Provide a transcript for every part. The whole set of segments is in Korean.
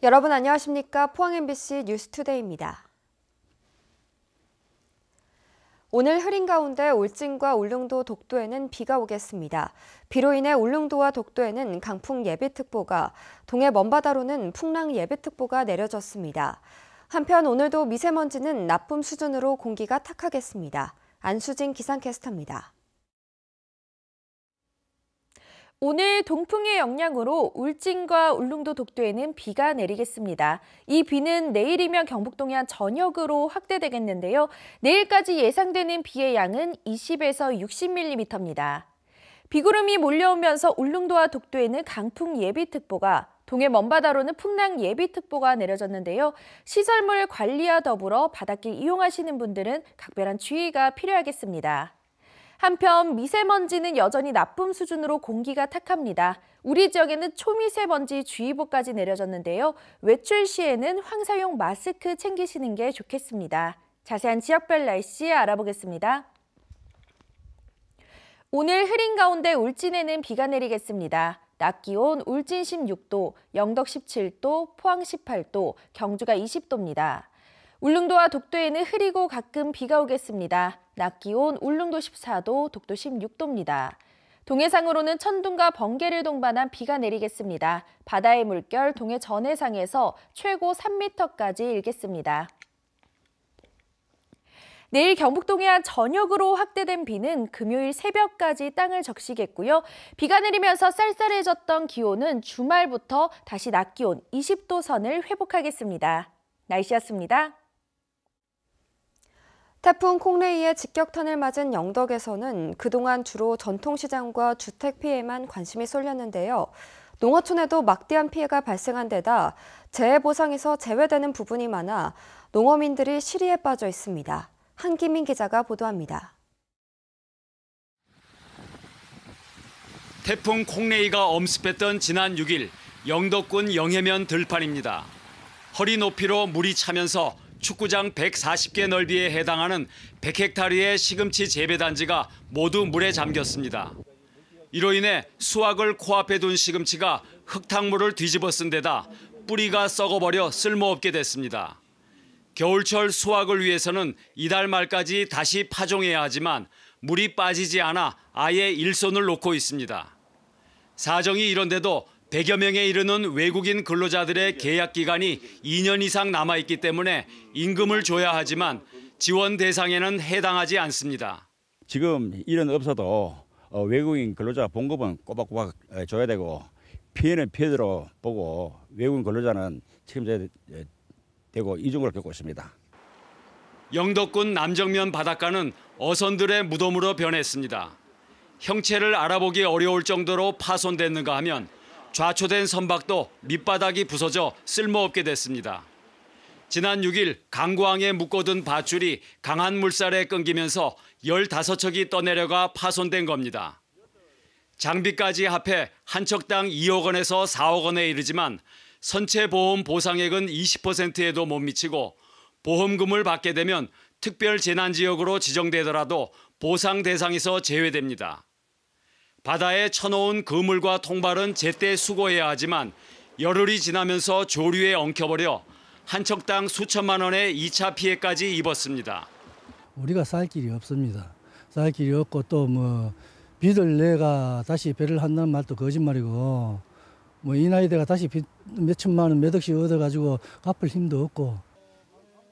여러분 안녕하십니까? 포항 MBC 뉴스투데이입니다. 오늘 흐린 가운데 울진과 울릉도, 독도에는 비가 오겠습니다. 비로 인해 울릉도와 독도에는 강풍 예비특보가, 동해 먼바다로는 풍랑 예비특보가 내려졌습니다. 한편 오늘도 미세먼지는 나쁨 수준으로 공기가 탁하겠습니다. 안수진 기상캐스터입니다. 오늘 동풍의 영향으로 울진과 울릉도, 독도에는 비가 내리겠습니다. 이 비는 내일이면 경북 동해안 전역으로 확대되겠는데요. 내일까지 예상되는 비의 양은 20에서 60mm입니다. 비구름이 몰려오면서 울릉도와 독도에는 강풍 예비특보가, 동해 먼바다로는 풍랑 예비특보가 내려졌는데요. 시설물 관리와 더불어 바닷길 이용하시는 분들은 각별한 주의가 필요하겠습니다. 한편 미세먼지는 여전히 나쁨 수준으로 공기가 탁합니다. 우리 지역에는 초미세먼지 주의보까지 내려졌는데요. 외출 시에는 황사용 마스크 챙기시는 게 좋겠습니다. 자세한 지역별 날씨 알아보겠습니다. 오늘 흐린 가운데 울진에는 비가 내리겠습니다. 낮 기온 울진 16도, 영덕 17도, 포항 18도, 경주가 20도입니다. 울릉도와 독도에는 흐리고 가끔 비가 오겠습니다. 낮 기온 울릉도 14도, 독도 16도입니다. 동해상으로는 천둥과 번개를 동반한 비가 내리겠습니다. 바다의 물결 동해 전해상에서 최고 3m까지 일겠습니다. 내일 경북 동해안 전역으로 확대된 비는 금요일 새벽까지 땅을 적시겠고요. 비가 내리면서 쌀쌀해졌던 기온은 주말부터 다시 낮 기온 20도 선을 회복하겠습니다. 날씨였습니다. 태풍 콩레이의 직격탄을 맞은 영덕에서는 그동안 주로 전통시장과 주택 피해만 관심이 쏠렸는데요. 농어촌에도 막대한 피해가 발생한 데다 재해보상에서 제외되는 부분이 많아 농어민들이 시리에 빠져 있습니다. 한기민 기자가 보도합니다. 태풍 콩레이가 엄습했던 지난 6일 영덕군 영해면 들판입니다. 허리 높이로 물이 차면서 축구장 140개 넓이에 해당하는 100헥타르의 시금치 재배단지가 모두 물에 잠겼습니다. 이로 인해 수확을 코앞에 둔 시금치가 흙탕물을 뒤집어 쓴 데다 뿌리가 썩어버려 쓸모없게 됐습니다. 겨울철 수확을 위해서는 이달 말까지 다시 파종해야 하지만 물이 빠지지 않아 아예 일손을 놓고 있습니다. 사정이 이런데도 100여 명에 이르는 외국인 근로자들의 계약 기간이 2년 이상 남아있기 때문에 임금을 줘야 하지만 지원 대상에는 해당하지 않습니다. 지금 일은 없어도 외국인 근로자 봉급은 꼬박꼬박 줘야 되고 피해는 피해대로 보고 외국인 근로자는 책임져야 되고 이중을 겪고 있습니다. 영덕군 남정면 바닷가는 어선들의 무덤으로 변했습니다. 형체를 알아보기 어려울 정도로 파손됐는가 하면 좌초된 선박도 밑바닥이 부서져 쓸모없게 됐습니다. 지난 6일 강구항에 묶어둔 밧줄이 강한 물살에 끊기면서 15척이 떠내려가 파손된 겁니다. 장비까지 합해 한 척당 2억 원에서 4억 원에 이르지만 선체보험 보상액은 20%에도 못 미치고 보험금을 받게 되면 특별재난지역으로 지정되더라도 보상 대상에서 제외됩니다. 바다에 쳐놓은 그물과 통발은 제때 수거해야 하지만 열흘이 지나면서 조류에 엉켜버려 한 척당 수천만 원의 2차 피해까지 입었습니다. 우리가 살 길이 없습니다. 살 길이 없고 또 빚을 내가 다시 배를 한다는 말도 거짓말이고 이 나이대가 다시 빚 몇 천만 원 몇 억씩 얻어가지고 갚을 힘도 없고.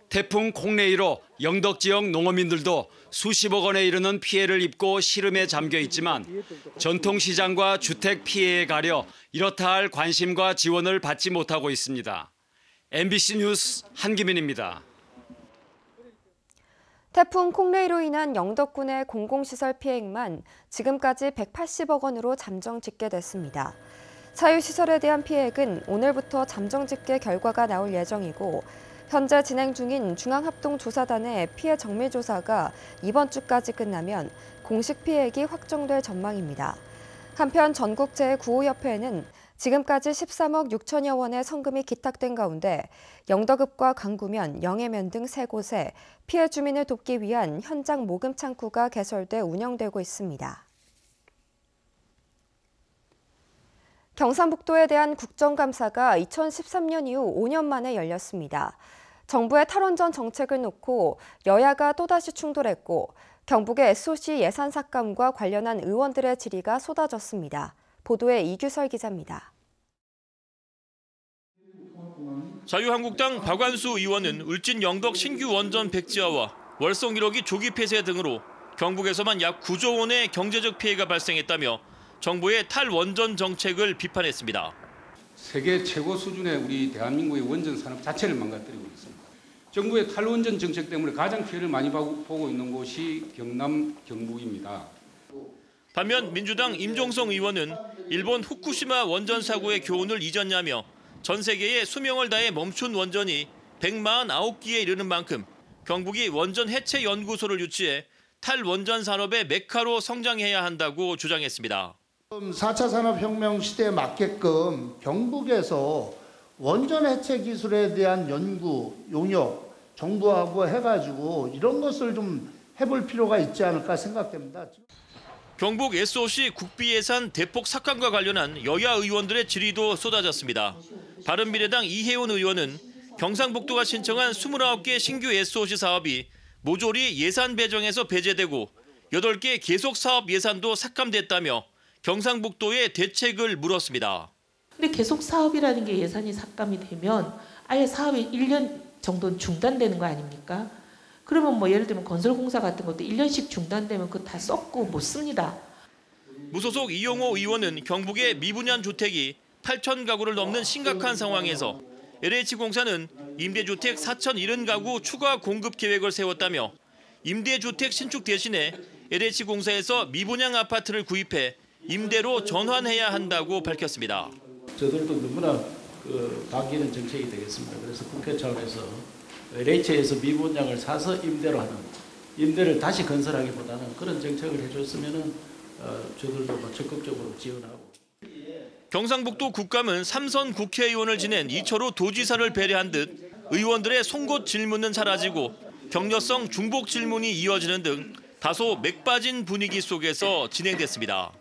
태풍 콩레이로 영덕 지역 농어민들도 수십억 원에 이르는 피해를 입고 시름에 잠겨 있지만 전통시장과 주택 피해에 가려 이렇다 할 관심과 지원을 받지 못하고 있습니다. MBC 뉴스 한기민입니다. 태풍 콩레이로 인한 영덕군의 공공시설 피해액만 지금까지 180억 원으로 잠정 집계됐습니다. 사유시설에 대한 피해액은 오늘부터 잠정 집계 결과가 나올 예정이고 현재 진행 중인 중앙합동조사단의 피해 정밀조사가 이번 주까지 끝나면 공식 피해액이 확정될 전망입니다. 한편 전국재해구호협회에는 지금까지 13억 6천여 원의 성금이 기탁된 가운데 영덕읍과 강구면, 영해면 등 3곳에 피해 주민을 돕기 위한 현장 모금 창구가 개설돼 운영되고 있습니다. 경상북도에 대한 국정감사가 2013년 이후 5년 만에 열렸습니다. 정부의 탈원전 정책을 놓고 여야가 또다시 충돌했고 경북의 SOC 예산 삭감과 관련한 의원들의 질의가 쏟아졌습니다. 보도에 이규설 기자입니다. 자유한국당 박완수 의원은 울진 영덕 신규 원전 백지화와 월성 1호기 조기 폐쇄 등으로 경북에서만 약 9조 원의 경제적 피해가 발생했다며 정부의 탈원전 정책을 비판했습니다. 세계 최고 수준의 우리 대한민국의 원전 산업 자체를 망가뜨리고 있습니다. 정부의 탈원전 정책 때문에 가장 피해를 많이 보고 있는 곳이 경남, 경북입니다. 반면 민주당 임종성 의원은 일본 후쿠시마 원전 사고의 교훈을 잊었냐며 전 세계에 수명을 다해 멈춘 원전이 149기에 이르는 만큼 경북이 원전 해체 연구소를 유치해 탈원전 산업의 메카로 성장해야 한다고 주장했습니다. 4차 산업혁명 시대에 맞게끔 경북에서 원전 해체 기술에 대한 연구, 용역, 정부하고 해가지고 이런 것을 좀 해볼 필요가 있지 않을까 생각됩니다. 경북 SOC 국비 예산 대폭 삭감과 관련한 여야 의원들의 질의도 쏟아졌습니다. 바른미래당 이혜원 의원은 경상북도가 신청한 29개 신규 SOC 사업이 모조리 예산 배정에서 배제되고 8개 계속 사업 예산도 삭감됐다며 경상북도의 대책을 물었습니다. 근데 계속 사업이라는 게 예산이 삭감이 되면 아예 사업이 1년 정도는 중단되는 거 아닙니까? 그러면 뭐 예를 들면 건설공사 같은 것도 1년씩 중단되면 그거 다 썩고 못 씁니다. 무소속 이용호 의원은 경북의 미분양 주택이 8천 가구를 넘는 심각한 상황에서 LH공사는 임대주택 4,070가구 추가 공급 계획을 세웠다며 임대주택 신축 대신에 LH공사에서 미분양 아파트를 구입해 임대로 전환해야 한다고 밝혔습니다. 저들도 너무나 반기는 정책이 되겠습니다. 그래서 국회 차원에서 LH에서 미분양을 사서 임대로 하는, 임대를 다시 건설하기보다는 그런 정책을 해줬으면은 저들도 적극적으로 지원하고. 경상북도 국감은 3선 국회의원을 지낸 이철우 도지사를 배려한 듯 의원들의 송곳 질문은 사라지고 격려성 중복 질문이 이어지는 등 다소 맥 빠진 분위기 속에서 진행됐습니다.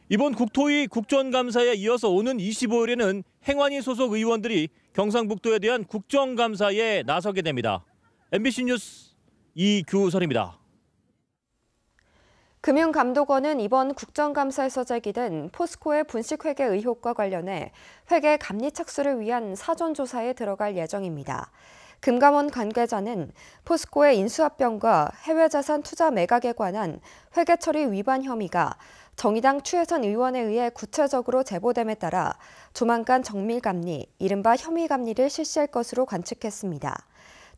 이번 국토위 국정감사에 이어서 오는 25일에는 행안위 소속 의원들이 경상북도에 대한 국정감사에 나서게 됩니다. MBC 뉴스 이규설입니다. 금융감독원은 이번 국정감사에서 제기된 포스코의 분식회계 의혹과 관련해 회계 감리 착수를 위한 사전조사에 들어갈 예정입니다. 금감원 관계자는 포스코의 인수합병과 해외자산 투자 매각에 관한 회계처리 위반 혐의가 정의당 추혜선 의원에 의해 구체적으로 제보됨에 따라 조만간 정밀감리, 이른바 혐의감리를 실시할 것으로 관측했습니다.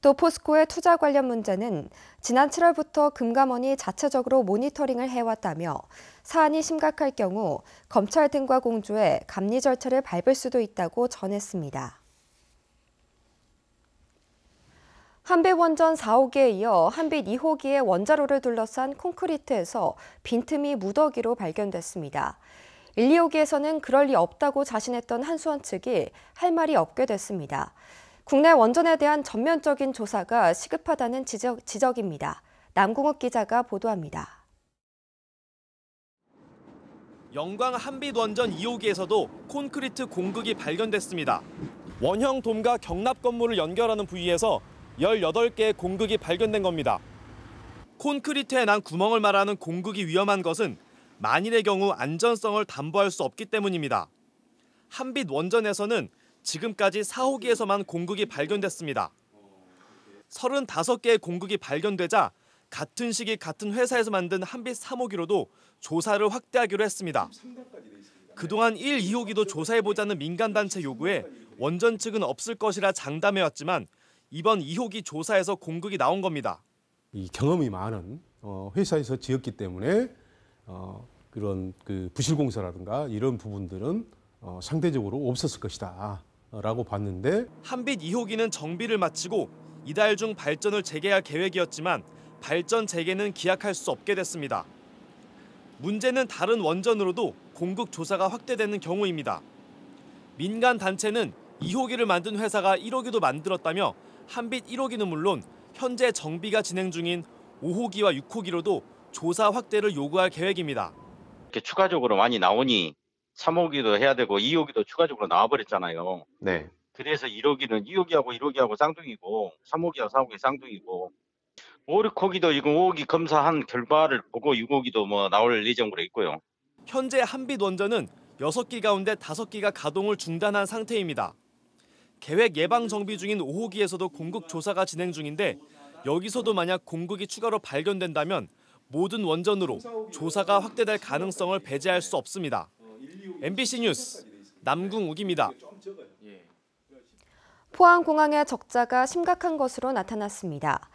또 포스코의 투자 관련 문제는 지난 7월부터 금감원이 자체적으로 모니터링을 해왔다며 사안이 심각할 경우 검찰 등과 공조해 감리 절차를 밟을 수도 있다고 전했습니다. 한빛원전 4호기에 이어 한빛 2호기의 원자로를 둘러싼 콘크리트에서 빈틈이 무더기로 발견됐습니다. 1, 2호기에서는 그럴 리 없다고 자신했던 한수원 측이 할 말이 없게 됐습니다. 국내 원전에 대한 전면적인 조사가 시급하다는 지적입니다. 남궁욱 기자가 보도합니다. 영광 한빛원전 2호기에서도 콘크리트 공극이 발견됐습니다. 원형 돔과 경납 건물을 연결하는 부위에서 18개의 공극이 발견된 겁니다. 콘크리트에 난 구멍을 말하는 공극이 위험한 것은 만일의 경우 안전성을 담보할 수 없기 때문입니다. 한빛원전에서는 지금까지 4호기에서만 공극이 발견됐습니다. 35개의 공극이 발견되자 같은 시기 같은 회사에서 만든 한빛 3호기로도 조사를 확대하기로 했습니다. 그동안 1, 2호기도 조사해보자는 민간단체 요구에 원전 측은 없을 것이라 장담해왔지만 이번 2호기 조사에서 공극이 나온 겁니다. 이 경험이 많은 회사에서 지었기 때문에 그런 부실공사라든가 이런 부분들은 상대적으로 없었을 것이다 라고 봤는데 한빛 2호기는 정비를 마치고 이달 중 발전을 재개할 계획이었지만 발전 재개는 기약할 수 없게 됐습니다. 문제는 다른 원전으로도 공극 조사가 확대되는 경우입니다. 민간 단체는 2호기를 만든 회사가 1호기도 만들었다며 한빛 1호기는 물론 현재 정비가 진행 중인 5호기와 6호기로도 조사 확대를 요구할 계획입니다. 이렇게 추가적으로 많이 나오니 3호기도 해야 되고 2호기도 추가적으로 나와버렸잖아요. 네. 그래서 1호기는 2호기하고 쌍둥이고 3호기하고 4호기 쌍둥이고 5, 6호기도 지금 5호기 검사한 결과를 보고 6호기도 뭐 나올 예정으로 있고요. 현재 한빛 원전은 6기 가운데 5기가 가동을 중단한 상태입니다. 계획 예방 정비 중인 5호기에서도 공극 조사가 진행 중인데 여기서도 만약 공극이 추가로 발견된다면 모든 원전으로 조사가 확대될 가능성을 배제할 수 없습니다. MBC 뉴스 남궁욱입니다. 포항공항의 적자가 심각한 것으로 나타났습니다.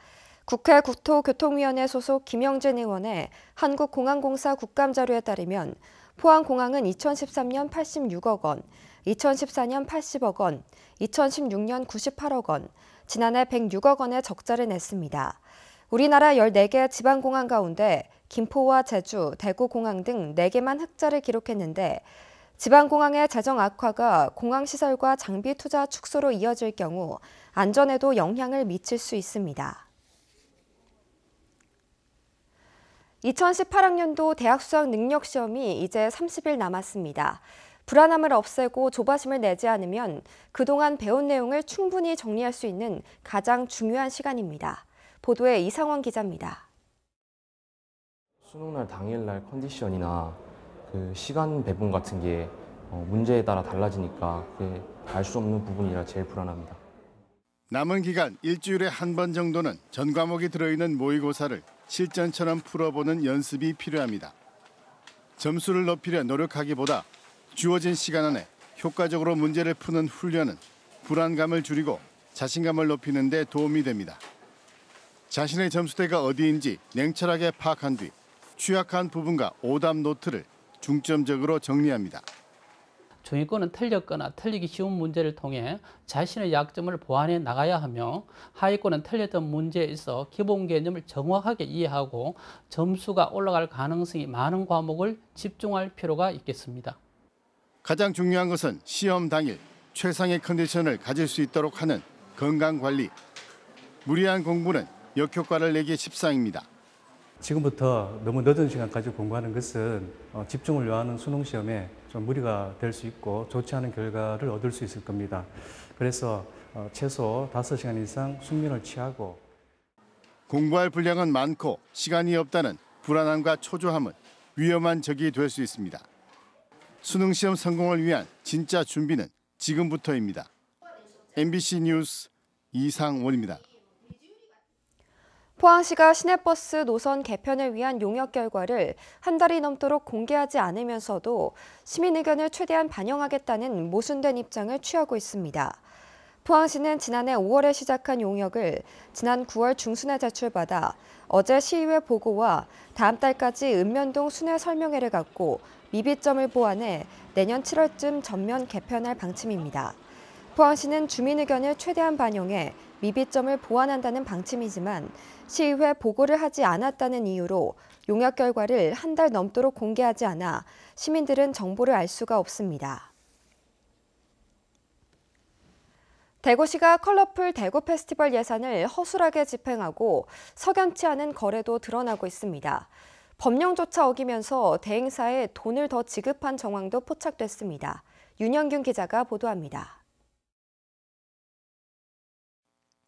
국회 국토교통위원회 소속 김영진 의원의 한국공항공사 국감자료에 따르면 포항공항은 2013년 86억 원, 2014년 80억 원, 2016년 98억 원, 지난해 106억 원의 적자를 냈습니다. 우리나라 14개 지방공항 가운데 김포와 제주, 대구공항 등 4개만 흑자를 기록했는데 지방공항의 재정 악화가 공항시설과 장비 투자 축소로 이어질 경우 안전에도 영향을 미칠 수 있습니다. 2018학년도 대학 수학 능력 시험이 이제 30일 남았습니다. 불안함을 없애고 조바심을 내지 않으면 그동안 배운 내용을 충분히 정리할 수 있는 가장 중요한 시간입니다. 보도에 이상원 기자입니다. 수능날 당일날 컨디션이나 그 시간 배분 같은 게 문제에 따라 달라지니까 그게 알 수 없는 부분이라 제일 불안합니다. 남은 기간 일주일에 한 번 정도는 전 과목이 들어있는 모의고사를 실전처럼 풀어보는 연습이 필요합니다. 점수를 높이려 노력하기보다 주어진 시간 안에 효과적으로 문제를 푸는 훈련은 불안감을 줄이고 자신감을 높이는 데 도움이 됩니다. 자신의 점수대가 어디인지 냉철하게 파악한 뒤 취약한 부분과 오답 노트를 중점적으로 정리합니다. 중위권은 틀렸거나 틀리기 쉬운 문제를 통해 자신의 약점을 보완해 나가야 하며 하위권은 틀렸던 문제에 있어 기본 개념을 정확하게 이해하고 점수가 올라갈 가능성이 많은 과목을 집중할 필요가 있겠습니다. 가장 중요한 것은 시험 당일 최상의 컨디션을 가질 수 있도록 하는 건강관리. 무리한 공부는 역효과를 내기 십상입니다. 지금부터 너무 늦은 시간까지 공부하는 것은 집중을 요하는 수능 시험에 좀 무리가 될 수 있고 좋지 않은 결과를 얻을 수 있을 겁니다. 그래서 최소 5시간 이상 숙면을 취하고 공부할 분량은 많고 시간이 없다는 불안함과 초조함은 위험한 적이 될 수 있습니다. 수능 시험 성공을 위한 진짜 준비는 지금부터입니다. MBC 뉴스 이상원입니다. 포항시가 시내버스 노선 개편을 위한 용역 결과를 한 달이 넘도록 공개하지 않으면서도 시민 의견을 최대한 반영하겠다는 모순된 입장을 취하고 있습니다. 포항시는 지난해 5월에 시작한 용역을 지난 9월 중순에 제출받아 어제 시의회 보고와 다음 달까지 읍면동 순회 설명회를 갖고 미비점을 보완해 내년 7월쯤 전면 개편할 방침입니다. 포항시는 주민 의견을 최대한 반영해 미비점을 보완한다는 방침이지만 시의회 보고를 하지 않았다는 이유로 용역 결과를 한 달 넘도록 공개하지 않아 시민들은 정보를 알 수가 없습니다. 대구시가 컬러풀 대구 페스티벌 예산을 허술하게 집행하고 석연치 않은 거래도 드러나고 있습니다. 법령조차 어기면서 대행사에 돈을 더 지급한 정황도 포착됐습니다. 윤영균 기자가 보도합니다.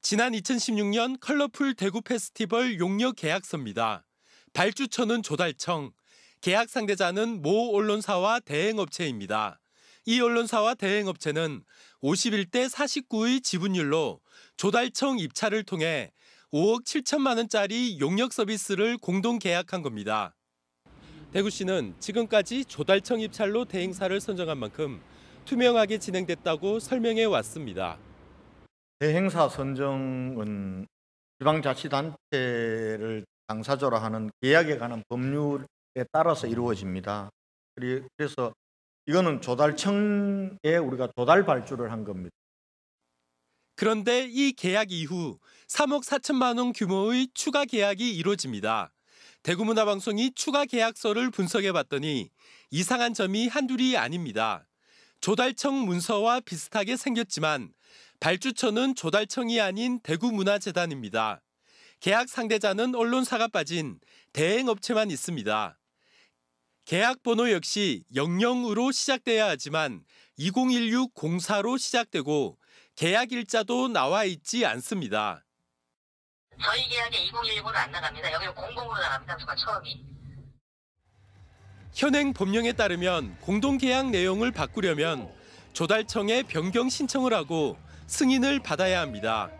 지난 2016년 컬러풀 대구 페스티벌 용역 계약서입니다. 발주처는 조달청, 계약 상대자는 모 언론사와 대행업체입니다. 이 언론사와 대행업체는 51대 49의 지분율로 조달청 입찰을 통해 5억 7천만 원짜리 용역 서비스를 공동 계약한 겁니다. 대구시는 지금까지 조달청 입찰로 대행사를 선정한 만큼 투명하게 진행됐다고 설명해 왔습니다. 대행사 선정은 지방자치단체를 당사자로 하는 계약에 관한 법률에 따라서 이루어집니다. 그래서 이거는 조달청에 우리가 조달 발주를 한 겁니다. 그런데 이 계약 이후 3억 4천만 원 규모의 추가 계약이 이루어집니다. 대구문화방송이 추가 계약서를 분석해 봤더니 이상한 점이 한둘이 아닙니다. 조달청 문서와 비슷하게 생겼지만 발주처는 조달청이 아닌 대구문화재단입니다. 계약 상대자는 언론사가 빠진 대행업체만 있습니다. 계약 번호 역시 00으로 시작돼야 하지만 2016-04로 시작되고 계약 일자도 나와 있지 않습니다. 저희 계약에 2016으로 안 나갑니다. 여기는 00으로 나갑니다. 누가 처음이. 현행 법령에 따르면 공동계약 내용을 바꾸려면 조달청에 변경 신청을 하고 승인을 받아야 합니다.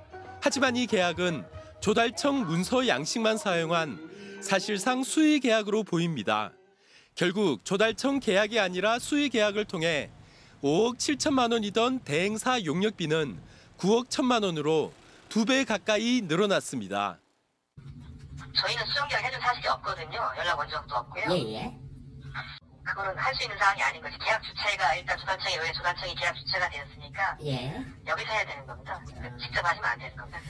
하지만 이 계약은 조달청 문서 양식만 사용한 사실상 수의 계약으로 보입니다. 결국 조달청 계약이 아니라 수의 계약을 통해 5억 7천만 원이던 대행사 용역비는 9억 1천만 원으로 2배 가까이 늘어났습니다. 저희는 수정계약 해준 사실이 없거든요. 연락 온 적도 없고요. 예. 그거는 할 수 있는 사항이 아닌 거지. 계약 주체가 일단 조달청에 왜 조달청이 계약 주체가 되었으니까 여기서 해야 되는 겁니다. 직접 하시면 안 되는 겁니다.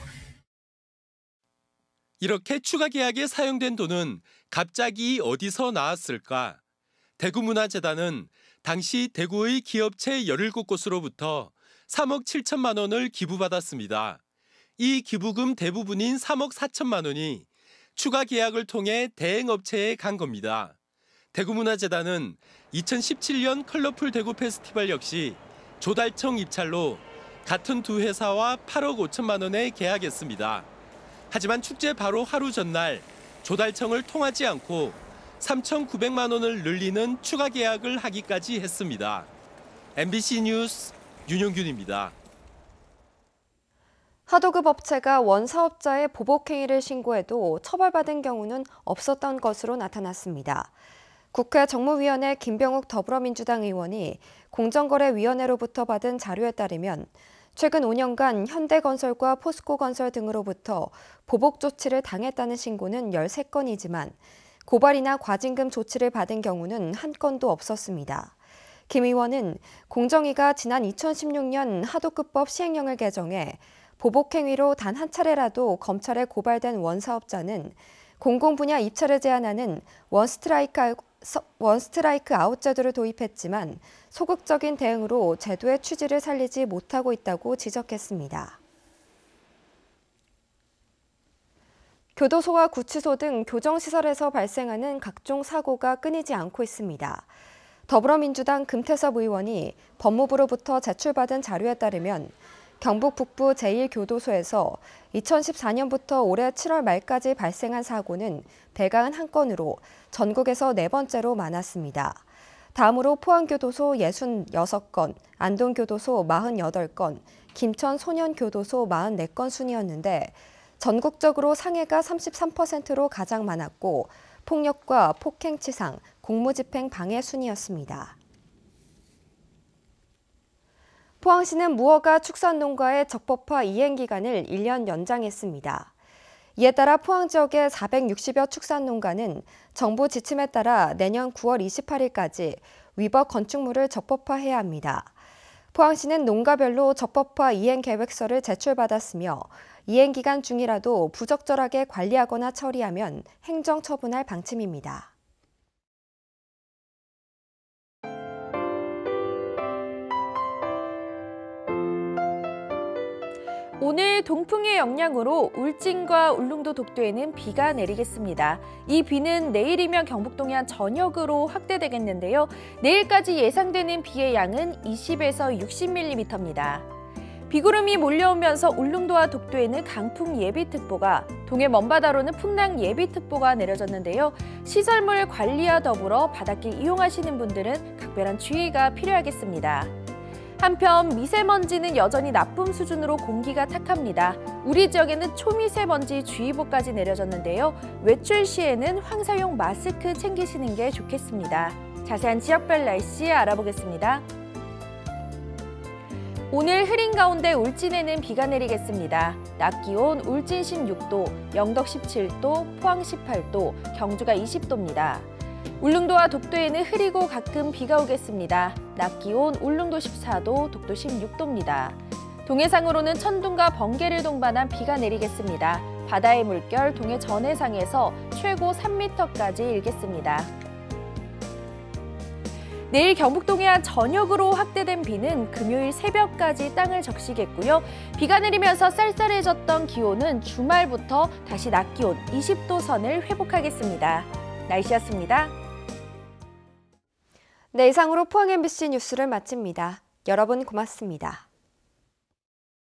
이렇게 추가 계약에 사용된 돈은 갑자기 어디서 나왔을까? 대구문화재단은 당시 대구의 기업체 17곳으로부터 3억 7천만 원을 기부받았습니다. 이 기부금 대부분인 3억 4천만 원이 추가 계약을 통해 대행업체에 간 겁니다. 대구문화재단은 2017년 컬러풀 대구 페스티벌 역시 조달청 입찰로 같은 두 회사와 8억 5천만 원에 계약했습니다. 하지만 축제 바로 하루 전날 조달청을 통하지 않고 3,900만 원을 늘리는 추가 계약을 하기까지 했습니다. MBC 뉴스 윤용균입니다. 하도급 업체가 원사업자의 보복행위를 신고해도 처벌받은 경우는 없었던 것으로 나타났습니다. 국회 정무위원회 김병욱 더불어민주당 의원이 공정거래위원회로부터 받은 자료에 따르면 최근 5년간 현대건설과 포스코건설 등으로부터 보복 조치를 당했다는 신고는 13건이지만 고발이나 과징금 조치를 받은 경우는 한 건도 없었습니다. 김 의원은 공정위가 지난 2016년 하도급법 시행령을 개정해 보복행위로 단 한 차례라도 검찰에 고발된 원사업자는 공공분야 입찰을 제한하는 원스트라이크 아웃 제도를 도입했지만 소극적인 대응으로 제도의 취지를 살리지 못하고 있다고 지적했습니다. 교도소와 구치소 등 교정시설에서 발생하는 각종 사고가 끊이지 않고 있습니다. 더불어민주당 금태섭 의원이 법무부로부터 제출받은 자료에 따르면 경북 북부 제1교도소에서 2014년부터 올해 7월 말까지 발생한 사고는 191건으로 전국에서 4번째로 많았습니다. 다음으로 포항교도소 66건, 안동교도소 48건, 김천 소년교도소 44건 순이었는데 전국적으로 상해가 33%로 가장 많았고 폭력과 폭행치상, 공무집행 방해 순이었습니다. 포항시는 무허가 축산농가의 적법화 이행 기간을 1년 연장했습니다. 이에 따라 포항 지역의 460여 축산농가는 정부 지침에 따라 내년 9월 28일까지 위법 건축물을 적법화해야 합니다. 포항시는 농가별로 적법화 이행 계획서를 제출받았으며 이행 기간 중이라도 부적절하게 관리하거나 처리하면 행정 처분할 방침입니다. 오늘 동풍의 영향으로 울진과 울릉도 독도에는 비가 내리겠습니다. 이 비는 내일이면 경북 동해안 전역으로 확대되겠는데요. 내일까지 예상되는 비의 양은 20에서 60mm입니다. 비구름이 몰려오면서 울릉도와 독도에는 강풍 예비특보가, 동해 먼바다로는 풍랑 예비특보가 내려졌는데요. 시설물 관리와 더불어 바닷길 이용하시는 분들은 각별한 주의가 필요하겠습니다. 한편 미세먼지는 여전히 나쁨 수준으로 공기가 탁합니다. 우리 지역에는 초미세먼지 주의보까지 내려졌는데요. 외출 시에는 황사용 마스크 챙기시는 게 좋겠습니다. 자세한 지역별 날씨 알아보겠습니다. 오늘 흐린 가운데 울진에는 비가 내리겠습니다. 낮 기온 울진 16도, 영덕 17도, 포항 18도, 경주가 20도입니다. 울릉도와 독도에는 흐리고 가끔 비가 오겠습니다. 낮 기온 울릉도 14도, 독도 16도입니다. 동해상으로는 천둥과 번개를 동반한 비가 내리겠습니다. 바다의 물결 동해 전해상에서 최고 3m까지 일겠습니다. 내일 경북 동해안 전역으로 확대된 비는 금요일 새벽까지 땅을 적시겠고요. 비가 내리면서 쌀쌀해졌던 기온은 주말부터 다시 낮 기온 20도 선을 회복하겠습니다. 날씨였습니다. 네, 이상으로 포항 MBC 뉴스를 마칩니다. 여러분 고맙습니다.